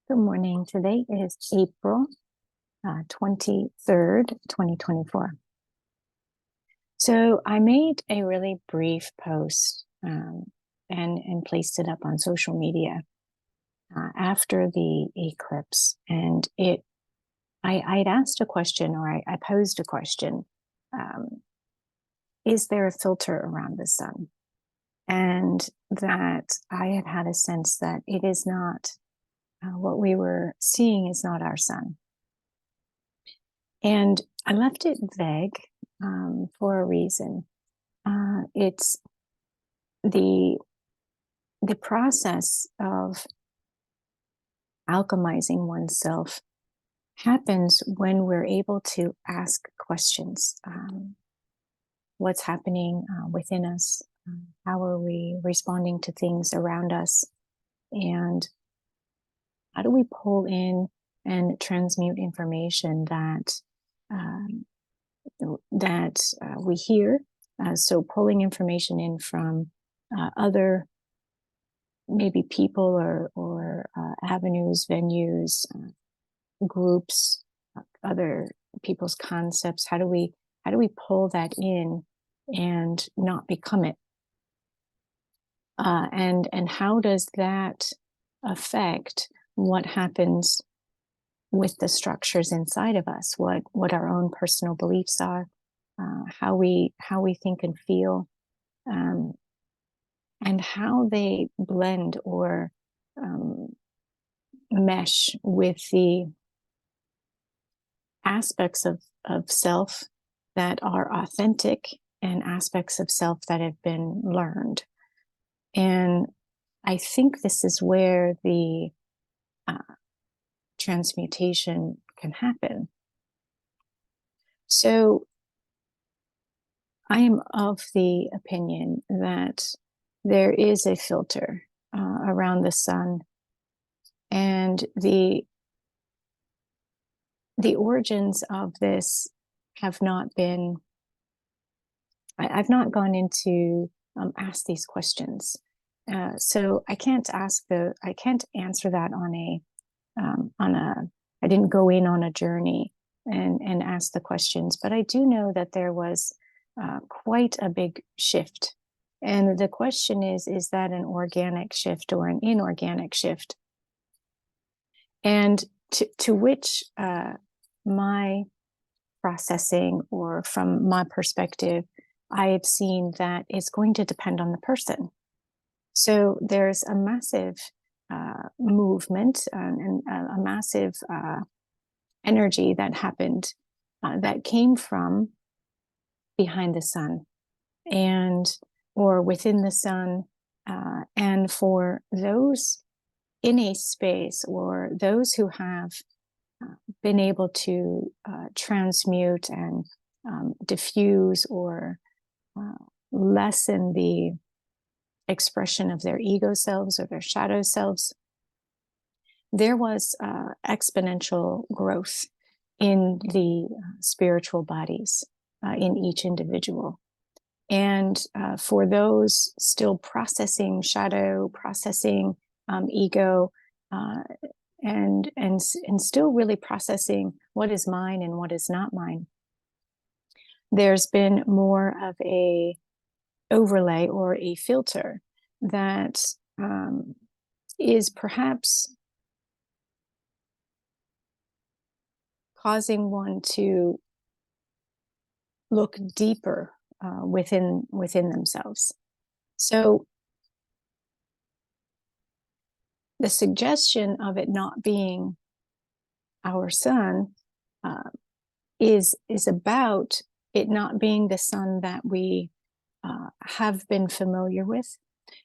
Good morning. Today is April 23rd, 2024. So I made a really brief post and placed it up on social media after the eclipse. And I'd asked a question, or I posed a question. Is there a filter around the sun? And that I had a sense that it is not, what we were seeing is not our sun. And I left it vague for a reason. It's the process of alchemizing oneself happens when we're able to ask questions. What's happening within us? How are we responding to things around us? And how do we pull in and transmute information that we hear? So pulling information in from other maybe people or avenues, venues, groups, other people's concepts. How do we pull that in and not become it? And how does that affect what happens with the structures inside of us? What our own personal beliefs are, how we think and feel, and how they blend or mesh with the aspects of self that are authentic and aspects of self that have been learned. And I think this is where the transmutation can happen. So I am of the opinion that there is a filter around the sun, and the origins of this have not been. I've not gone into ask these questions, so I can't answer that on a. I didn't go in on a journey and ask the questions, but I do know that there was quite a big shift. And the question is that an organic shift or an inorganic shift? And to which my processing, or from my perspective, I have seen that it's going to depend on the person. So there's a massive movement and a massive energy that happened that came from behind the sun or within the sun, and for those in a space, or those who have been able to transmute and diffuse or lessen the expression of their ego selves or their shadow selves, there was exponential growth in the spiritual bodies in each individual. And for those still processing shadow, processing ego, and still really processing what is mine and what is not mine, there's been more of a overlay or a filter that is perhaps causing one to look deeper within themselves. So the suggestion of it not being our sun is about it not being the sun that we have been familiar with,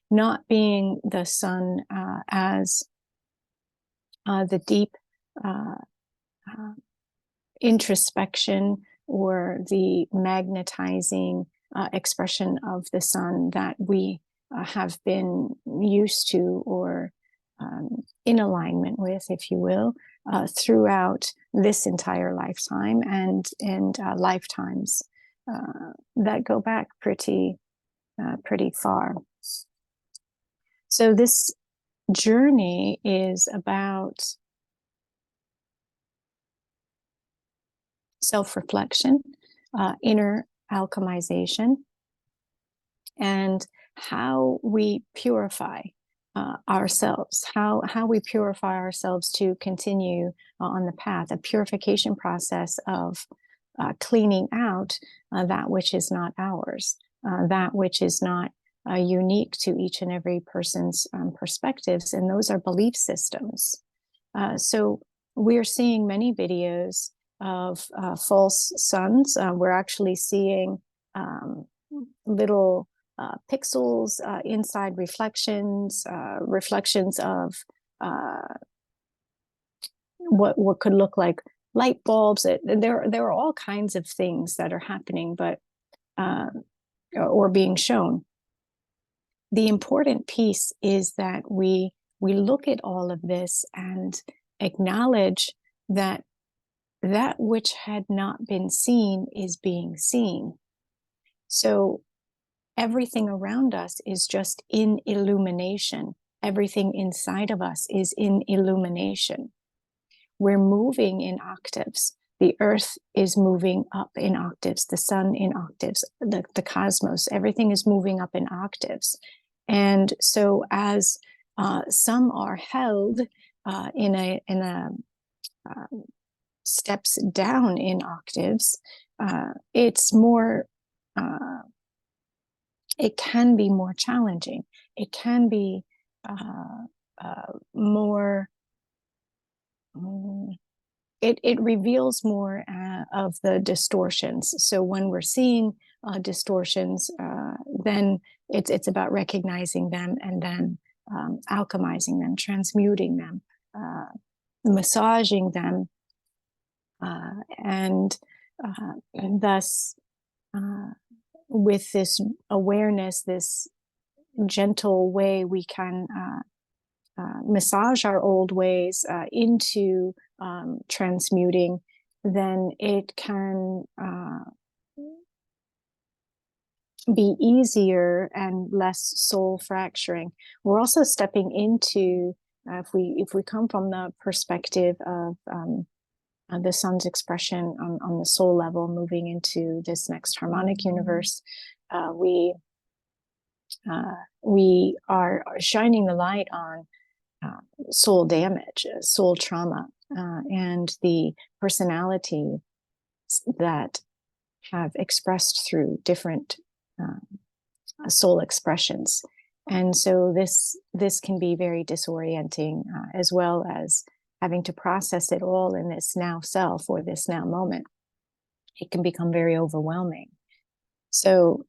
not being the sun as the deep introspection or the magnetizing expression of the sun that we have been used to, or in alignment with, if you will, throughout this entire lifetime and lifetimes that go back pretty far. So this journey is about self-reflection, inner alchemization, and how we purify ourselves, how we purify ourselves to continue on the path, a purification process of cleaning out that which is not ours, that which is not unique to each and every person's perspectives, and those are belief systems. So we're seeing many videos of false suns. We're actually seeing little pixels inside reflections, reflections of what could look like light bulbs. There are all kinds of things that are happening, but or being shown. The important piece is that we look at all of this and acknowledge that that which had not been seen is being seen. So everything around us is just in illumination. Everything inside of us is in illumination. We're moving in octaves. The earth is moving up in octaves, the sun in octaves, the cosmos, everything is moving up in octaves. And so as some are held in a steps down in octaves, it's more, it can be more challenging. It can be more, it reveals more of the distortions. So when we're seeing distortions, then it's about recognizing them and then alchemizing them, transmuting them, massaging them, and thus with this awareness, this gentle way, we can massage our old ways into transmuting. Then it can be easier and less soul fracturing. We're also stepping into, if we come from the perspective of the sun's expression on the soul level, moving into this next harmonic universe, we are shining the light on soul damage, soul trauma, and the personality that have expressed through different soul expressions. And so this can be very disorienting, as well as having to process it all in this now self or this now moment. It can become very overwhelming. So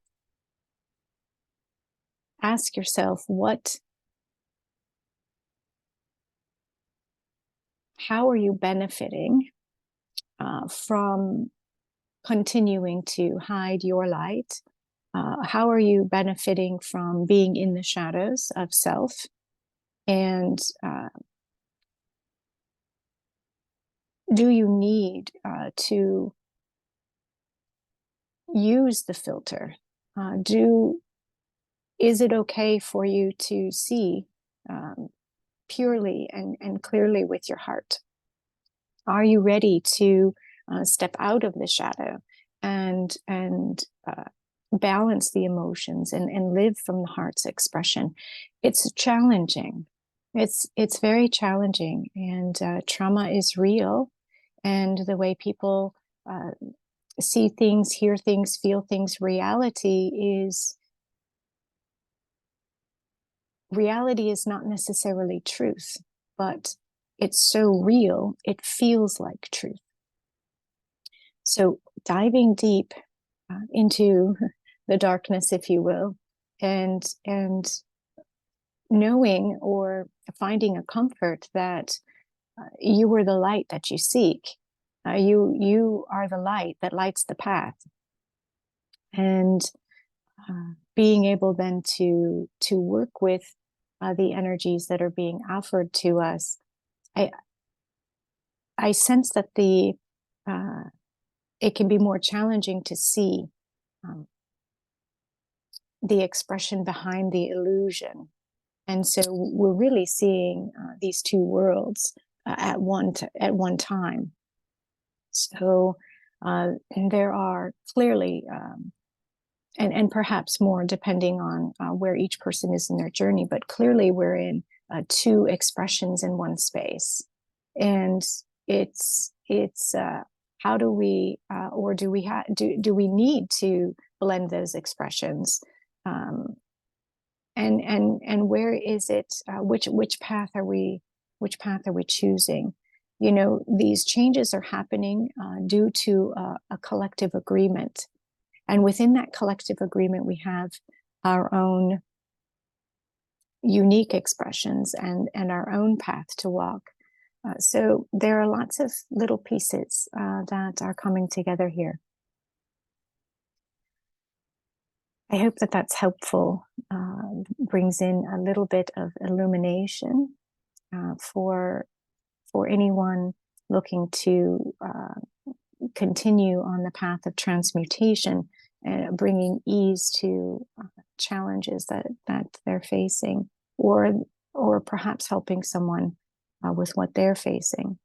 ask yourself, how are you benefiting from continuing to hide your light? How are you benefiting from being in the shadows of self? And do you need to use the filter? Is it okay for you to see purely and clearly with your heart? Are you ready to step out of the shadow and balance the emotions and live from the heart's expression? It's challenging. It's very challenging, and trauma is real. And the way people see things, hear things, feel things, reality is not necessarily truth, but it's so real, it feels like truth. So diving deep into the darkness, if you will, and knowing or finding a comfort that you are the light that you seek. You are the light that lights the path. And being able then to work with the energies that are being offered to us, I sense that it can be more challenging to see the expression behind the illusion. And so we're really seeing these two worlds at one time. So And there are clearly, and perhaps more depending on where each person is in their journey, but clearly we're in two expressions in one space. And it's how do we, or do we do we need to blend those expressions? And where is it, which path are we choosing? You know, these changes are happening due to a collective agreement, and within that collective agreement we have our own unique expressions and our own path to walk. So there are lots of little pieces that are coming together here. I hope that that's helpful, brings in a little bit of illumination for anyone looking to continue on the path of transmutation, bringing ease to challenges that they're facing, or perhaps helping someone with what they're facing.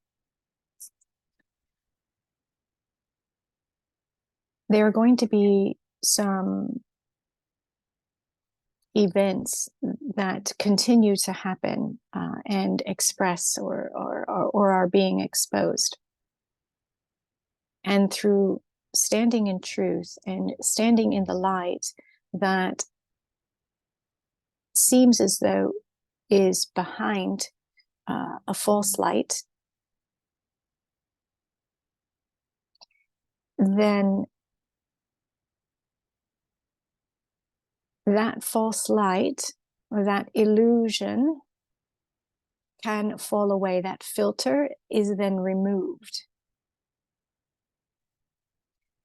There are going to be some events that continue to happen and express or are being exposed. And through standing in truth and standing in the light that seems as though is behind a false light, then that false light or that illusion can fall away. That filter is then removed.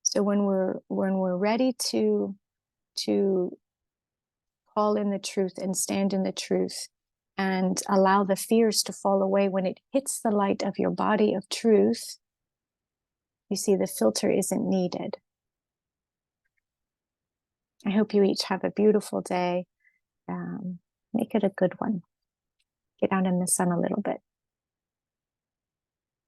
So when we're ready to call in the truth and stand in the truth and allow the fears to fall away, when it hits the light of your body of truth, you see the filter isn't needed. I hope you each have a beautiful day. Make it a good one. Get out in the sun a little bit.